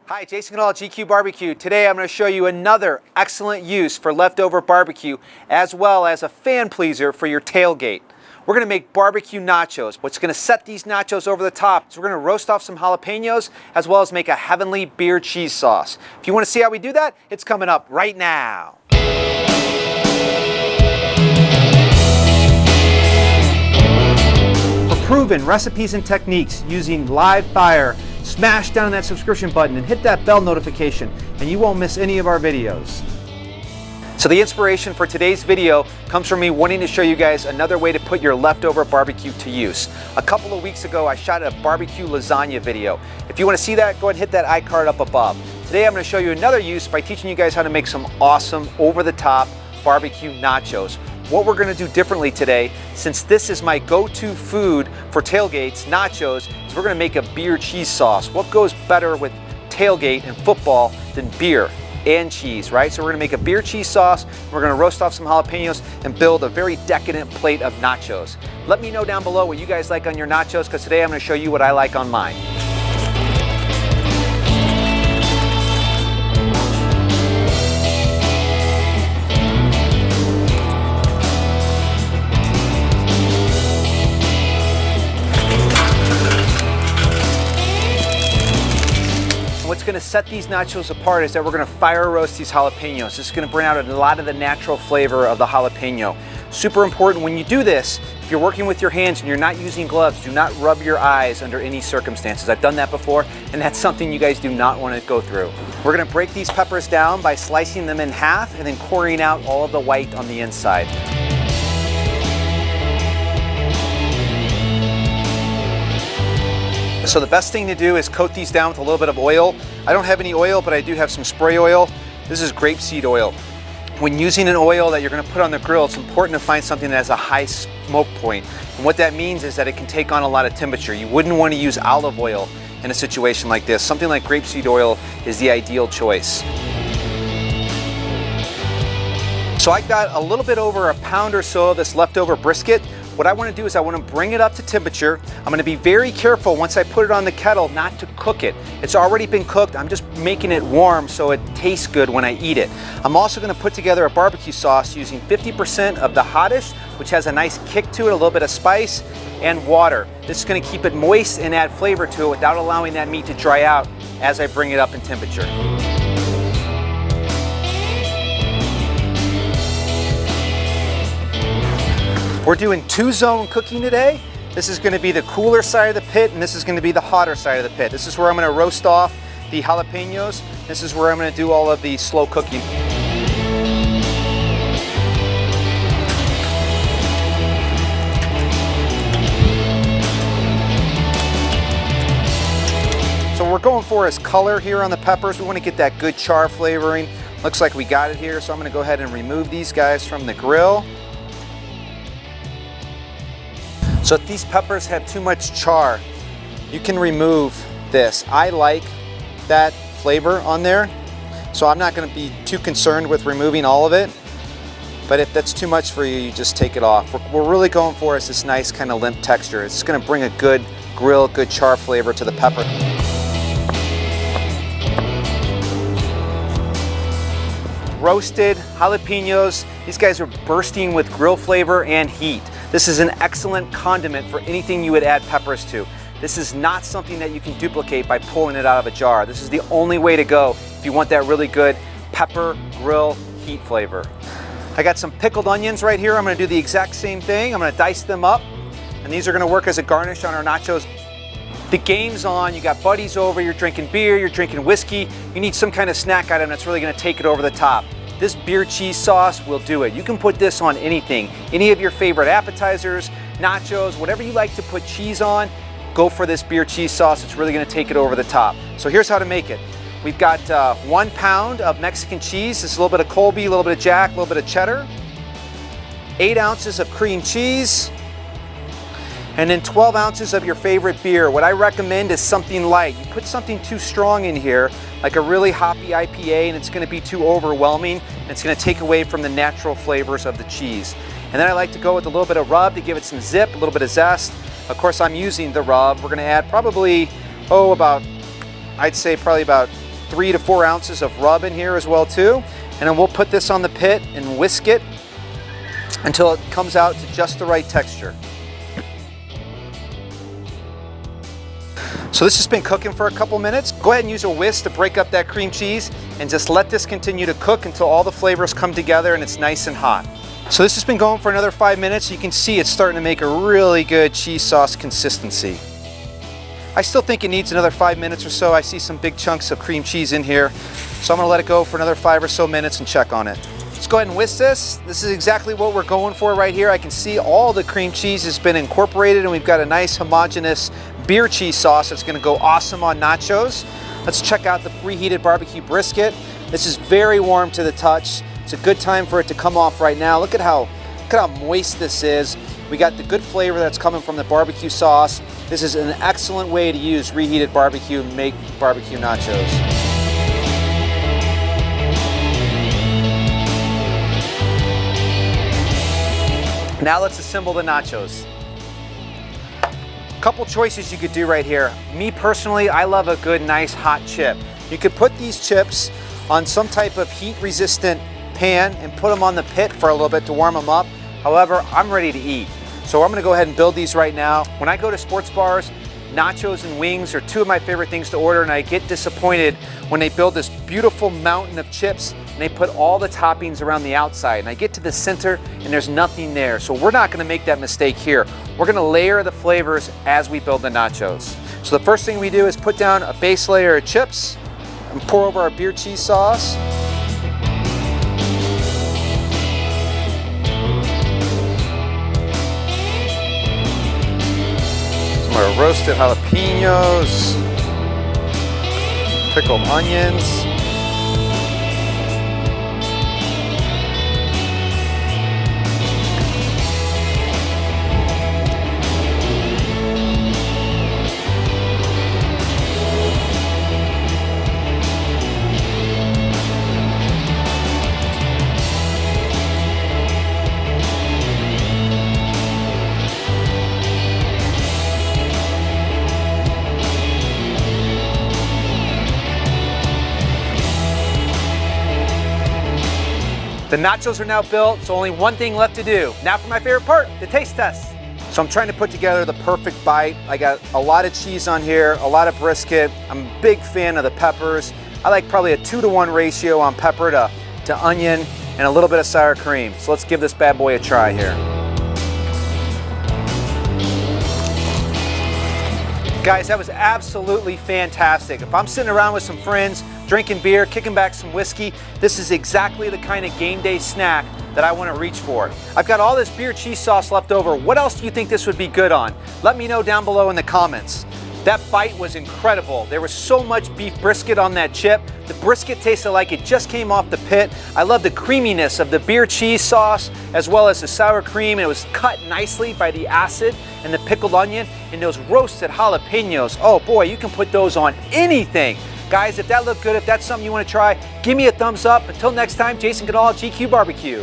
Hi, Jason Canal, GQue Barbecue. Today I'm going to show you another excellent use for leftover barbecue as well as a fan pleaser for your tailgate. We're going to make barbecue nachos. What's going to set these nachos over the top is we're going to roast off some jalapeños as well as make a heavenly beer cheese sauce. If you want to see how we do that, it's coming up right now. For proven recipes and techniques using live fire, smash down that subscription button and hit that bell notification and you won't miss any of our videos. So the inspiration for today's video comes from me wanting to show you guys another way to put your leftover barbecue to use. A couple of weeks ago I shot a barbecue lasagna video. If you want to see that, go ahead and hit that iCard up above. Today I'm going to show you another use by teaching you guys how to make some awesome over-the-top barbecue nachos. What we're going to do differently today, since this is my go-to food for tailgates, nachos, is we're going to make a beer cheese sauce. What goes better with tailgate and football than beer and cheese, right? So we're going to make a beer cheese sauce, we're going to roast off some jalapeños and build a very decadent plate of nachos. Let me know down below what you guys like on your nachos, because today I'm going to show you what I like on mine. What's going to set these nachos apart is that we're going to fire roast these jalapeños. This is going to bring out a lot of the natural flavor of the jalapeno. Super important when you do this, if you're working with your hands and you're not using gloves, do not rub your eyes under any circumstances. I've done that before and that's something you guys do not want to go through. We're going to break these peppers down by slicing them in half and then coring out all of the white on the inside. So the best thing to do is coat these down with a little bit of oil. I don't have any oil, but I do have some spray oil. This is grapeseed oil. When using an oil that you're going to put on the grill, it's important to find something that has a high smoke point. And what that means is that it can take on a lot of temperature. You wouldn't want to use olive oil in a situation like this. Something like grapeseed oil is the ideal choice. So I got a little bit over a pound or so of this leftover brisket. What I want to do is I want to bring it up to temperature. I'm going to be very careful once I put it on the kettle not to cook it. It's already been cooked. I'm just making it warm so it tastes good when I eat it. I'm also going to put together a barbecue sauce using 50% of the hottest, which has a nice kick to it, a little bit of spice, and water. This is going to keep it moist and add flavor to it without allowing that meat to dry out as I bring it up in temperature. We're doing 2-zone cooking today. This is going to be the cooler side of the pit and this is going to be the hotter side of the pit. This is where I'm going to roast off the jalapeños. This is where I'm going to do all of the slow cooking. So what we're going for is color here on the peppers. We want to get that good char flavoring. Looks like we got it here, so I'm going to go ahead and remove these guys from the grill. So if these peppers have too much char, you can remove this. I like that flavor on there, so I'm not going to be too concerned with removing all of it. But if that's too much for you, you just take it off. What we're really going for is this nice kind of limp texture. It's going to bring a good grill, good char flavor to the pepper. Roasted jalapeños. These guys are bursting with grill flavor and heat. This is an excellent condiment for anything you would add peppers to. This is not something that you can duplicate by pulling it out of a jar. This is the only way to go if you want that really good pepper grill heat flavor. I got some pickled onions right here. I'm going to do the exact same thing. I'm going to dice them up and these are going to work as a garnish on our nachos. The game's on, you got buddies over, you're drinking beer, you're drinking whiskey, you need some kind of snack item that's really going to take it over the top. This beer cheese sauce will do it. You can put this on anything, any of your favorite appetizers, nachos, whatever you like to put cheese on, go for this beer cheese sauce. It's really going to take it over the top. So here's how to make it. We've got 1 pound of Mexican cheese. This is a little bit of Colby, a little bit of Jack, a little bit of cheddar. 8 ounces of cream cheese. And then 12 ounces of your favorite beer. What I recommend is something light. You put something too strong in here, like a really hoppy IPA, and it's going to be too overwhelming, and it's going to take away from the natural flavors of the cheese. And then I like to go with a little bit of rub to give it some zip, a little bit of zest. Of course, I'm using the rub. We're going to add probably, I'd say probably about 3 to 4 ounces of rub in here as well too. And then we'll put this on the pit and whisk it until it comes out to just the right texture. So this has been cooking for a couple minutes. Go ahead and use a whisk to break up that cream cheese and just let this continue to cook until all the flavors come together and it's nice and hot. So this has been going for another 5 minutes. You can see it's starting to make a really good cheese sauce consistency. I still think it needs another 5 minutes or so. I see some big chunks of cream cheese in here. So I'm gonna let it go for another 5 or so minutes and check on it. Let's go ahead and whisk this. This is exactly what we're going for right here. I can see all the cream cheese has been incorporated and we've got a nice homogenous beer cheese sauce that's gonna go awesome on nachos. Let's check out the reheated barbecue brisket. This is very warm to the touch. It's a good time for it to come off right now. Look at how moist this is. We got the good flavor that's coming from the barbecue sauce. This is an excellent way to use reheated barbecue and make barbecue nachos. Now let's assemble the nachos. Couple choices you could do right here. Me personally, I love a good, nice hot chip. You could put these chips on some type of heat resistant pan and put them on the pit for a little bit to warm them up. However, I'm ready to eat. So I'm gonna go ahead and build these right now. When I go to sports bars, nachos and wings are two of my favorite things to order, and I get disappointed when they build this beautiful mountain of chips and they put all the toppings around the outside. And I get to the center and there's nothing there. So we're not gonna make that mistake here. We're gonna layer the flavors as we build the nachos. So the first thing we do is put down a base layer of chips and pour over our beer cheese sauce. Some of our roasted jalapeños, pickled onions. The nachos are now built, so only one thing left to do. Now for my favorite part, the taste test. So I'm trying to put together the perfect bite. I got a lot of cheese on here, a lot of brisket. I'm a big fan of the peppers. I like probably a 2-to-1 ratio on pepper to onion and a little bit of sour cream. So let's give this bad boy a try here. Guys, that was absolutely fantastic. If I'm sitting around with some friends, drinking beer, kicking back some whiskey, this is exactly the kind of game day snack that I want to reach for. I've got all this beer cheese sauce left over. What else do you think this would be good on? Let me know down below in the comments. That bite was incredible. There was so much beef brisket on that chip. The brisket tasted like it just came off the pit. I love the creaminess of the beer cheese sauce as well as the sour cream. It was cut nicely by the acid and the pickled onion and those roasted jalapeños. Oh boy, you can put those on anything. Guys, if that looked good, if that's something you want to try, give me a thumbs up. Until next time, Jason Goodall, GQ Barbecue.